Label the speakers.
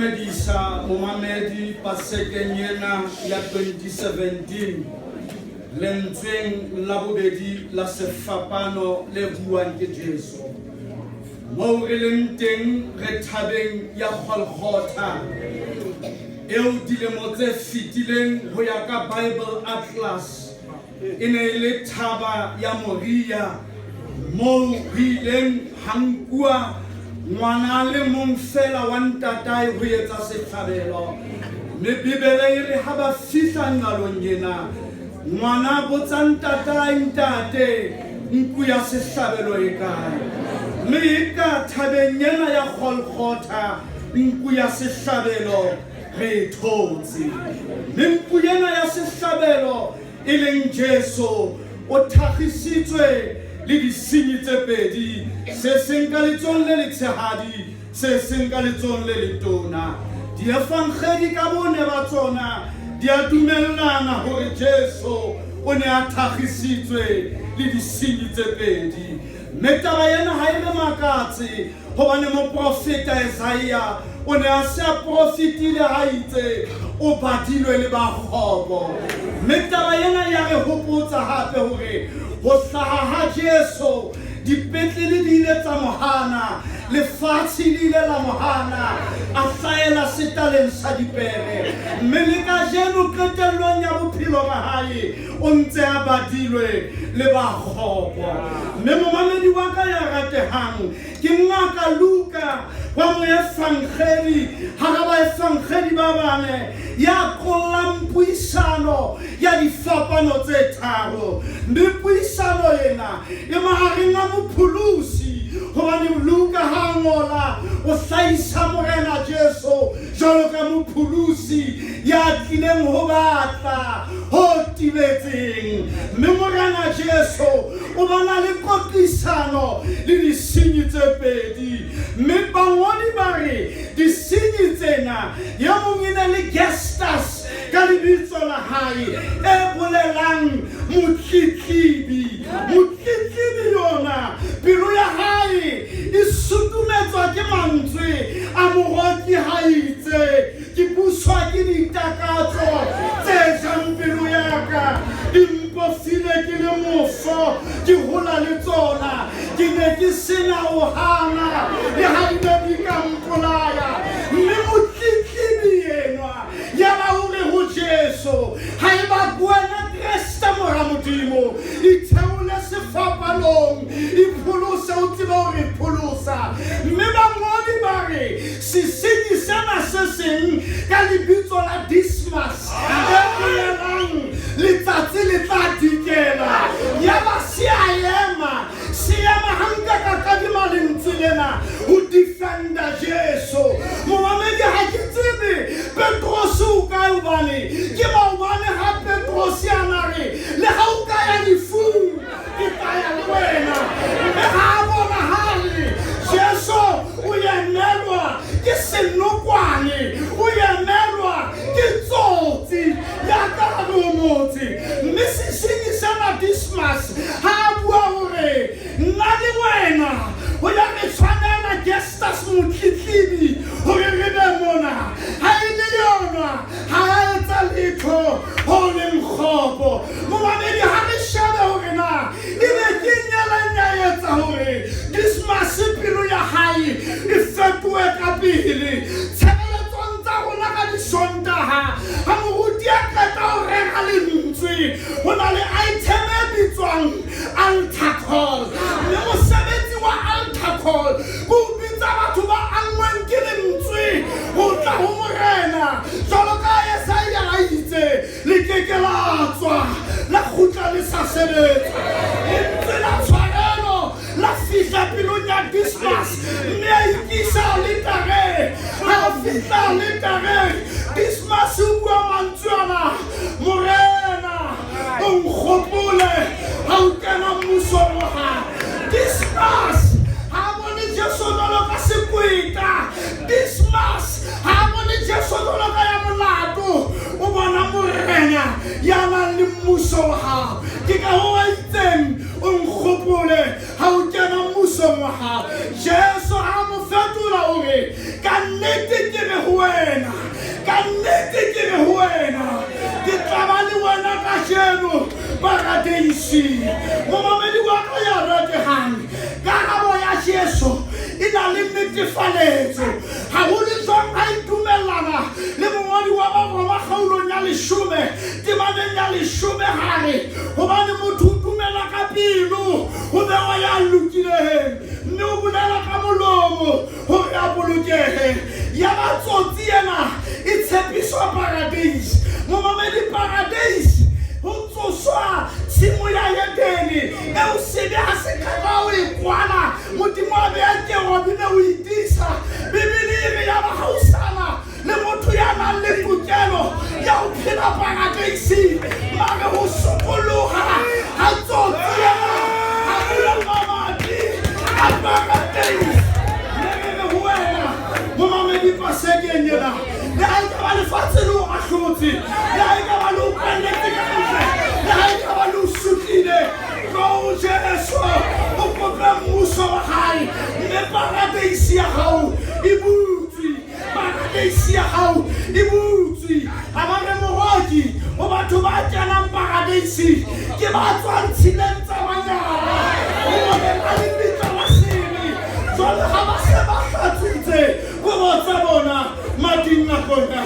Speaker 1: dumedisa momamedi pasekeng ena ya 2017 lentsweng la bobedi la sefapano le buang ke Jesu. Moo re leng teng re thabeng ya Golgotha eo dilemo tse fetileng ho ya ka Bible Atlas e ne le thaba ya Moria moo ho ileng hankua ngwana le mong fela wa ntatae ho etsa sehlabelo. Le Bibele e re ha ba fihla nqalong ena ngwana botsa ntatae, ntate nku ya sehlabelo e kae? Mme e ka thabeng ena ya Golgotha nku ya sehlabelo re thotse. Mme nku ena ya sehlabelo e leng Jesu o thagisitswe le disenyi tse pedi, se seng ka letsohong le letshehadi, se seng ka letsohong le letona. Diefangeli ka bone ba tsona di a dumellana hore Jesu o ne a thagisitswe le disenyi tse pedi. Mme taba ena ha e re makatse hobane moprofeta Isaiah o ne a se a profetile ha itse o badilwe le bakgobo. Mme taba ena ya re hopotsa hape hore ho hlaha ha Jesu dipetlele di ile tsa mohana, lefatshe le ile la mohana, a hlahela setaleng sa dipere. Mme le kajeno qetellong ya bophelo ba hae o ntse a badilwe le bakgobo. Mme momamedi wa ka ya ratehang ke Ngaka Luka wa moefangeli hara baefangeli ba bane ya qollang puisano ya difapano tse tharo. Mme puisano ena e mahareng a mopholosi hobane Luka ha ngola o hlahisa morena Jesu jwalo ka mopholosi ya tlileng ho batla ho tibetseng. Mme morena Jesu o bana le kopisano le disenyi tse pedi. Mme bangodi ba re disenyi tsena ya mong e na le Gestas ka lebitso la hae e bolelang motletlebi. Motletlebi yona pelo ya hae e sutumetswa ke mantswe a moroki ha itse ke buswa ke ditakatso tse jang pelo ya ka. Impofile ke le mofo ke hola le tsona, ke ne ke sena ho hana le ha di ne di ka mpolaya. Mme motletlebi enwa ya ba hore ho Jesu ha e ba buana Kresta mora Modimo e theole sefapanong e pholosa o tseba hore e pholosa. Mme bangodi ba re sesenyi sena se seng ka lebitso la Dismas e bolelang letsatsi le tla dikela. Ya ba se a ema hanka ka kadima lentswe lena ho defenda Jesu. Momamedi ha ke tsebe Petros o ka hobane ke maobane ha Petros ya nare le ha o ka ya difung ke kaya le wena. Mme ha bona hale Jesu o emelwa ke senokwane, o emelwa ke tsotsi ya ka motse. Mme sesenyi sena Dismas ha bua hore nna le wena ho ya re tshwanela Gestas motletlebi hore re be mona. Ha e le yona ha a etsa letho ho leng kgopo. Momamedi ha re shebe hore na e be ke nyalanya etsa hore Dismas pelo ya hae e fetohe ka pele. Tshebeletsong tsa rona ka disontaha ha moruti a qeta ho rera lentswe ho na le item e bitswang altar call. Mme mosebetsi wa altar call ke ho bitsa batho ba angweng ke lentswe ho tla ho morena jwalo ka Isaiah a itse le keke la tswa la kgutla le sa sebetsa. Lentswe la tshwarelo la fihla pelong ya Dismas. Mme a ikisa letare ha o fihla letare Dismas o bua mantswe ana, morena o nkgopole ha o kena mmusong wa hao. Dismas ha bone Jesu jwalo ka sekweta. Dismas ha bone Jesu jwalo ka ya molato. O bona morena ya nang le mmuso wa hao. Ke ka ho a itseng o nkgopole ha o kena mmusong wa hao. Jesu ha mo fetola hore ka nnete ke re ho wena paradise. Momamedi wa ka ya ratehang. Karabo ya Jesu ina le netefaletso. Ha ho le jwang ha itumellana le mongodi wa ba kgaulong ya leshome. Temaneng ya leshome hare. Hobane motho o dumela ka pelo. Ho be wa ya lokileng. Mme o bolela ka molomo hore a bolokehe. Ya batsotsi ena e tshepiswa paradise. Momamedi paradise ho tsoswa tshimo ya Edeni e o sebe ha se kgaka o e kwana modimo a be a ke wa bine o itisa bibele re ya ba hausana le motho ya nang le tokelo ya ho phela paradise mare ho sokoloha ha tsotsi ena ha bula mamadi ha paradise le ho wena momamedi paseke nyela le ha ka ba le fatshe lo a hlotse le ha ka ba lo panetse ka ntle le ha ka ba lo sutile go Jesu o kopela mmuso wa hae mme paradise ya hao e butswe paradise ya hao e butswe amare morodi o batho ba kenang paradise ke ba tswang tshileng tsa banyana o be ba le bitsa wa sini jwale ha ba se ba hlatswitse go botsa bona mading nakong ya